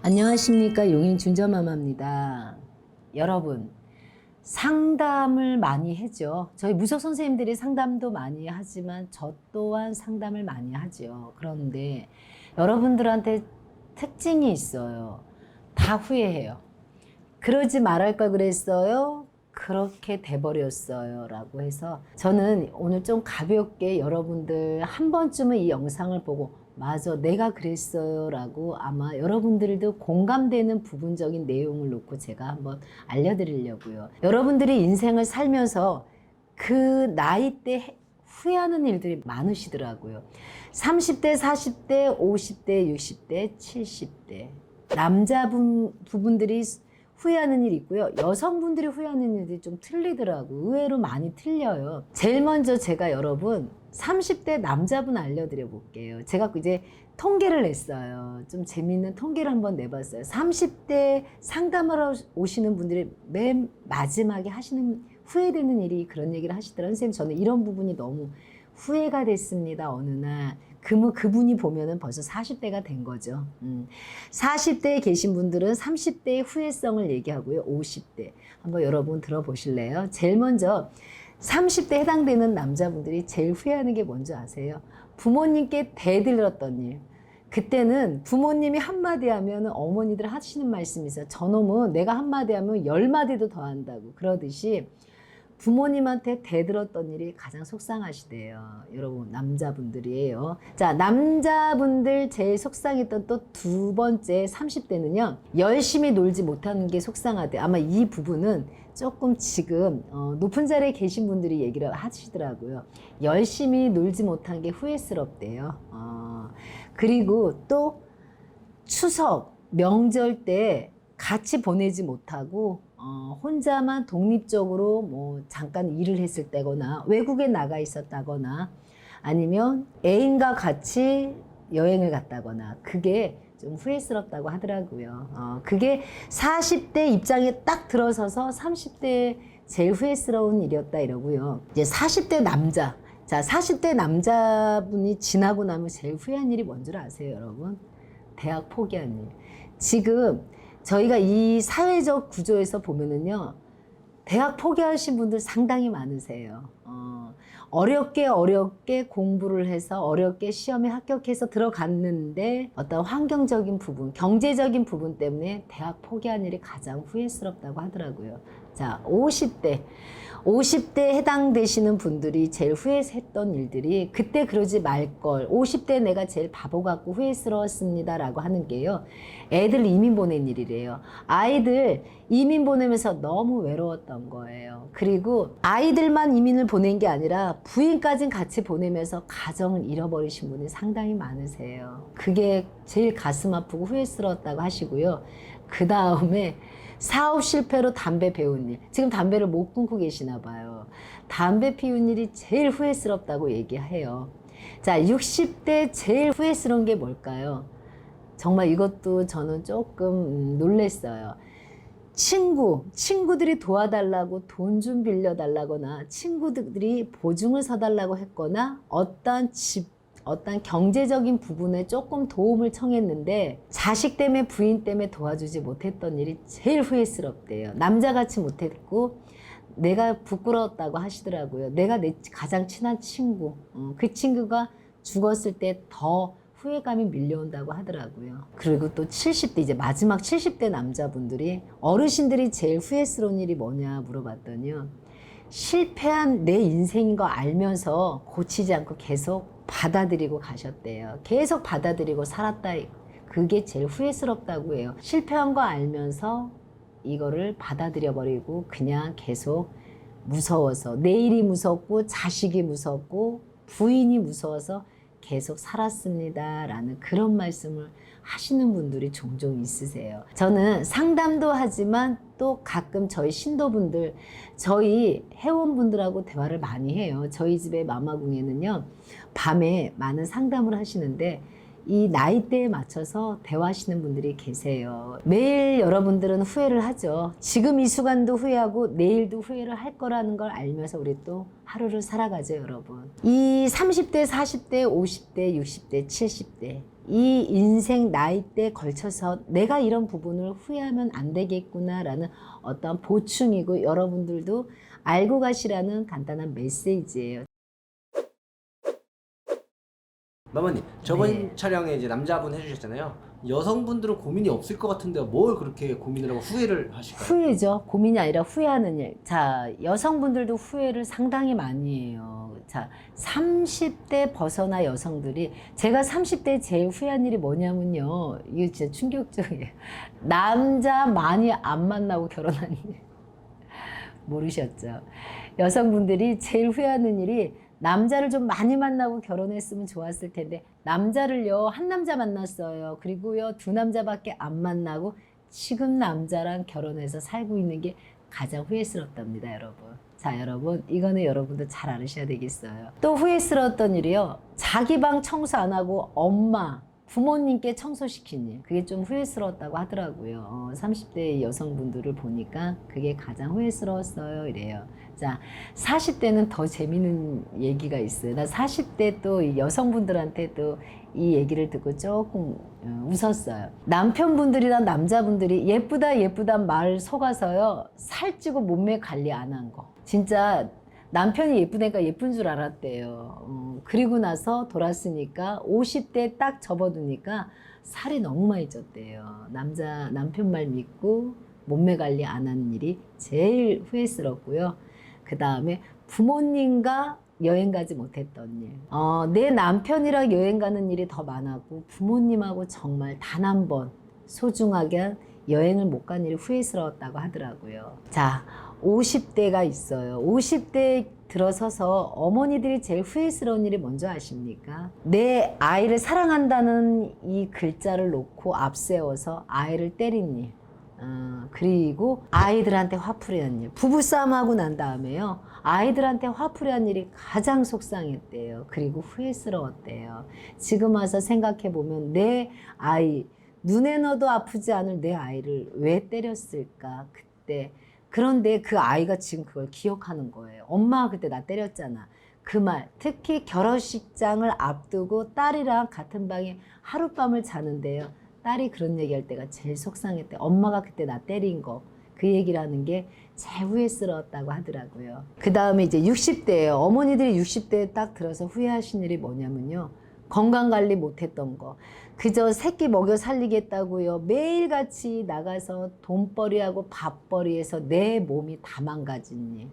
안녕하십니까. 용인 준저마마입니다. 여러분, 상담을 많이 하죠. 저희 무속 선생님들이 상담도 많이 하지만 저 또한 상담을 많이 하죠. 그런데 여러분들한테 특징이 있어요. 다 후회해요. 그러지 말할 걸 그랬어요. 그렇게 돼버렸어요. 라고 해서 저는 오늘 좀 가볍게 여러분들 한 번쯤은 이 영상을 보고 맞아, 내가 그랬어요. 라고 아마 여러분들도 공감되는 부분적인 내용을 놓고 제가 한번 알려드리려고요. 여러분들이 인생을 살면서 그 나이 때 후회하는 일들이 많으시더라고요. 30대, 40대, 50대, 60대, 70대. 부분들이 후회하는 일이 있고요. 여성분들이 후회하는 일이 좀 틀리더라고요. 의외로 많이 틀려요. 제일 먼저 제가 여러분 30대 남자분 알려드려 볼게요. 제가 이제 통계를 냈어요. 좀 재밌는 통계를 한번 내봤어요. 30대 상담하러 오시는 분들이 맨 마지막에 하시는 후회되는 일이 그런 얘기를 하시더라고요. 선생님, 저는 이런 부분이 너무 후회가 됐습니다. 어느 날. 그분이 보면은 벌써 40대가 된 거죠. 40대에 계신 분들은 30대의 후회성을 얘기하고요. 50대. 한번 여러분 들어보실래요? 제일 먼저 30대 해당되는 남자분들이 제일 후회하는 게 뭔지 아세요? 부모님께 대들었던 일. 그때는 부모님이 한마디 하면 어머니들 하시는 말씀이 있어요. 저놈은 내가 한마디 하면 10마디도 더 한다고. 그러듯이 부모님한테 대들었던 일이 가장 속상하시대요. 여러분, 남자분들이에요. 자, 남자분들 제일 속상했던 또 두 번째 30대는요. 열심히 놀지 못하는 게 속상하대. 아마 이 부분은 조금 지금 높은 자리에 계신 분들이 얘기를 하시더라고요. 열심히 놀지 못한 게 후회스럽대요. 그리고 또 추석, 명절 때 같이 보내지 못하고 혼자만 독립적으로 뭐 잠깐 일을 했을 때거나 외국에 나가 있었다거나 아니면 애인과 같이 여행을 갔다거나 그게 좀 후회스럽다고 하더라고요. 그게 40대 입장에 딱 들어서서 30대 제일 후회스러운 일이었다 이러고요. 이제 40대 남자. 자, 40대 남자분이 지나고 나면 제일 후회한 일이 뭔 줄 아세요, 여러분? 대학 포기한 일. 지금 저희가 이 사회적 구조에서 보면은요, 대학 포기하신 분들 상당히 많으세요. 어렵게 공부를 해서 어렵게 시험에 합격해서 들어갔는데 어떤 환경적인 부분, 경제적인 부분 때문에 대학 포기한 일이 가장 후회스럽다고 하더라고요. 자, 50대 해당되시는 분들이 제일 후회했던 일들이 그때 그러지 말걸 50대 내가 제일 바보 같고 후회스러웠습니다 라고 하는 게요, 애들 이민 보낸 일이래요. 아이들 이민 보내면서 너무 외로웠던 거예요. 그리고 아이들만 이민을 보낸 게 아니라 부인까지 같이 보내면서 가정을 잃어버리신 분이 상당히 많으세요. 그게 제일 가슴 아프고 후회스러웠다고 하시고요. 그 다음에 사업 실패로 담배 배운 일. 지금 담배를 못 끊고 계시나 봐요. 담배 피운 일이 제일 후회스럽다고 얘기해요. 자, 60대 제일 후회스러운 게 뭘까요? 정말 이것도 저는 조금 놀랬어요. 친구들이 도와달라고 돈 좀 빌려달라거나 친구들이 보증을 서달라고 했거나 어떤 경제적인 부분에 조금 도움을 청했는데 자식 때문에 부인 때문에 도와주지 못했던 일이 제일 후회스럽대요. 남자같이 못했고 내가 부끄러웠다고 하시더라고요. 내가 내 가장 친한 친구, 그 친구가 죽었을 때 더 후회감이 밀려온다고 하더라고요. 그리고 또 70대, 이제 마지막 70대 남자분들이 어르신들이 제일 후회스러운 일이 뭐냐 물어봤더니요. 실패한 내 인생인 거 알면서 고치지 않고 계속 받아들이고 가셨대요. 계속 받아들이고 살았다. 그게 제일 후회스럽다고 해요. 실패한 거 알면서 이거를 받아들여 버리고 그냥 계속 무서워서 내일이 무섭고 자식이 무섭고 부인이 무서워서 계속 살았습니다 라는 그런 말씀을 하시는 분들이 종종 있으세요. 저는 상담도 하지만 또 가끔 저희 신도분들, 저희 회원분들하고 대화를 많이 해요. 저희 집에 마마궁에는요, 밤에 많은 상담을 하시는데 이 나이대에 맞춰서 대화하시는 분들이 계세요. 매일 여러분들은 후회를 하죠. 지금 이 순간도 후회하고 내일도 후회를 할 거라는 걸 알면서 우리 또 하루를 살아가죠, 여러분. 이 30대, 40대, 50대, 60대, 70대 이 인생 나이대에 걸쳐서 내가 이런 부분을 후회하면 안 되겠구나라는 어떤 보충이고 여러분들도 알고 가시라는 간단한 메시지예요. 마마님, 저번 네. 촬영에 이제 남자분 해주셨잖아요. 여성분들은 고민이 없을 것 같은데 뭘 그렇게 고민을 하고 후회를 하실까요? 후회죠. 고민이 아니라 후회하는 일. 자, 여성분들도 후회를 상당히 많이 해요. 자, 30대 벗어나 여성들이, 제가 30대 제일 후회한 일이 뭐냐면요. 이게 진짜 충격적이에요. 남자 많이 안 만나고 결혼한 일. 모르셨죠? 여성분들이 제일 후회하는 일이 남자를 좀 많이 만나고 결혼했으면 좋았을 텐데, 남자를요, 한 남자 만났어요. 그리고요, 두 남자밖에 안 만나고 지금 남자랑 결혼해서 살고 있는 게 가장 후회스럽답니다, 여러분. 자, 여러분, 이거는 여러분도 잘 알으셔야 되겠어요. 또 후회스러웠던 일이요, 자기 방 청소 안 하고 엄마, 부모님께 청소시킨 일. 그게 좀 후회스러웠다고 하더라고요. 30대 여성분들을 보니까 그게 가장 후회스러웠어요, 이래요. 자, 40대는 더 재미있는 얘기가 있어요. 나 40대 또 여성분들한테 또 이 얘기를 듣고 조금 웃었어요. 남편분들이나 남자분들이 예쁘다 예쁘다 말 속아서요, 살찌고 몸매 관리 안 한 거. 진짜 남편이 예쁘니까 예쁜 줄 알았대요. 그리고 나서 돌았으니까 50대 딱 접어두니까 살이 너무 많이 쪘대요. 남편 말 믿고 몸매 관리 안 하는 일이 제일 후회스럽고요. 그 다음에 부모님과 여행 가지 못했던 일. 내 남편이랑 여행 가는 일이 더 많았고 부모님하고 정말 단 한 번 소중하게 여행을 못 간 일이 후회스러웠다고 하더라고요. 자, 50대가 있어요. 50대 들어서서 어머니들이 제일 후회스러운 일이 뭔지 아십니까? 내 아이를 사랑한다는 이 글자를 놓고 앞세워서 아이를 때린 일. 그리고 아이들한테 화풀이한 일. 부부싸움하고 난 다음에요, 아이들한테 화풀이한 일이 가장 속상했대요. 그리고 후회스러웠대요. 지금 와서 생각해보면 내 아이, 눈에 넣어도 아프지 않을 내 아이를 왜 때렸을까 그때. 그런데 그 아이가 지금 그걸 기억하는 거예요. 엄마가 그때 나 때렸잖아. 그 말, 특히 결혼식장을 앞두고 딸이랑 같은 방에 하룻밤을 자는데요, 딸이 그런 얘기할 때가 제일 속상했대. 엄마가 그때 나 때린 거. 그 얘기를 하는 게 제일 후회스러웠다고 하더라고요. 그 다음에 이제 60대예요. 어머니들이 60대에 딱 들어서 후회하신 일이 뭐냐면요, 건강관리 못했던 거. 그저 새끼 먹여 살리겠다고요, 매일같이 나가서 돈벌이하고 밥벌이해서 내 몸이 다 망가진 일.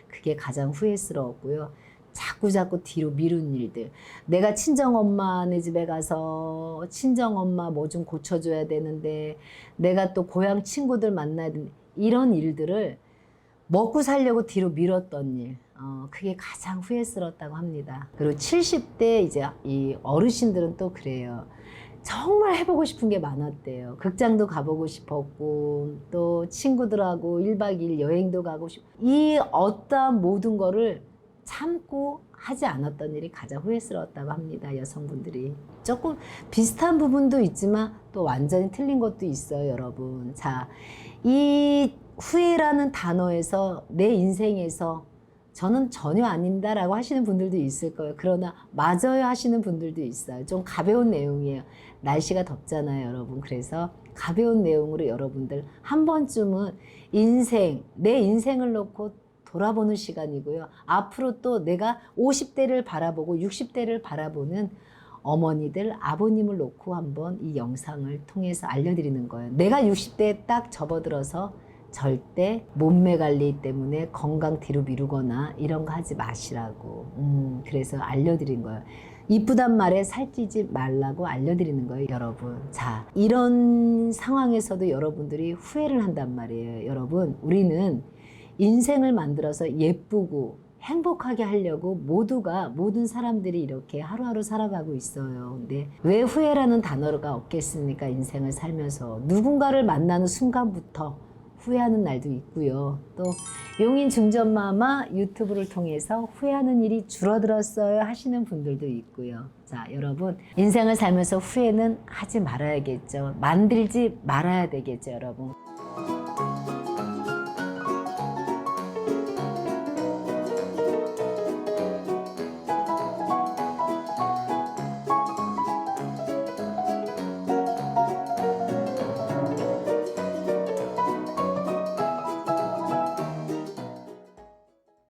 그게 가장 후회스러웠고요. 자꾸 뒤로 미룬 일들. 내가 친정엄마네 집에 가서 친정엄마 뭐 좀 고쳐줘야 되는데, 내가 또 고향 친구들 만나야 되는데, 이런 일들을 먹고 살려고 뒤로 미뤘던 일. 그게 가장 후회스럽다고 합니다. 그리고 70대 이제 이 어르신들은 또 그래요. 정말 해보고 싶은 게 많았대요. 극장도 가보고 싶었고, 또 친구들하고 1박 2일 여행도 가고 싶고, 이 어떠한 모든 거를 참고 하지 않았던 일이 가장 후회스러웠다고 합니다. 여성분들이. 조금 비슷한 부분도 있지만 또 완전히 틀린 것도 있어요, 여러분. 자, 이 후회라는 단어에서 내 인생에서 저는 전혀 아닌다라고 하시는 분들도 있을 거예요. 그러나 맞아요 하시는 분들도 있어요. 좀 가벼운 내용이에요. 날씨가 덥잖아요, 여러분. 그래서 가벼운 내용으로 여러분들 한 번쯤은 내 인생을 놓고 돌아보는 시간이고요. 앞으로 또 내가 50대를 바라보고 60대를 바라보는 어머니들, 아버님을 놓고 한번 이 영상을 통해서 알려드리는 거예요. 내가 60대에 딱 접어들어서 절대 몸매 관리 때문에 건강 뒤로 미루거나 이런 거 하지 마시라고. 그래서 알려드린 거예요. 이쁘단 말에 살찌지 말라고 알려드리는 거예요, 여러분. 자, 이런 상황에서도 여러분들이 후회를 한단 말이에요. 여러분, 우리는 인생을 만들어서 예쁘고 행복하게 하려고 모든 사람들이 이렇게 하루하루 살아가고 있어요. 근데 왜 후회라는 단어가 없겠습니까? 인생을 살면서 누군가를 만나는 순간부터 후회하는 날도 있고요. 또 용인 중전마마 유튜브를 통해서 후회하는 일이 줄어들었어요 하시는 분들도 있고요. 자, 여러분 인생을 살면서 후회는 하지 말아야겠죠. 만들지 말아야 되겠죠, 여러분.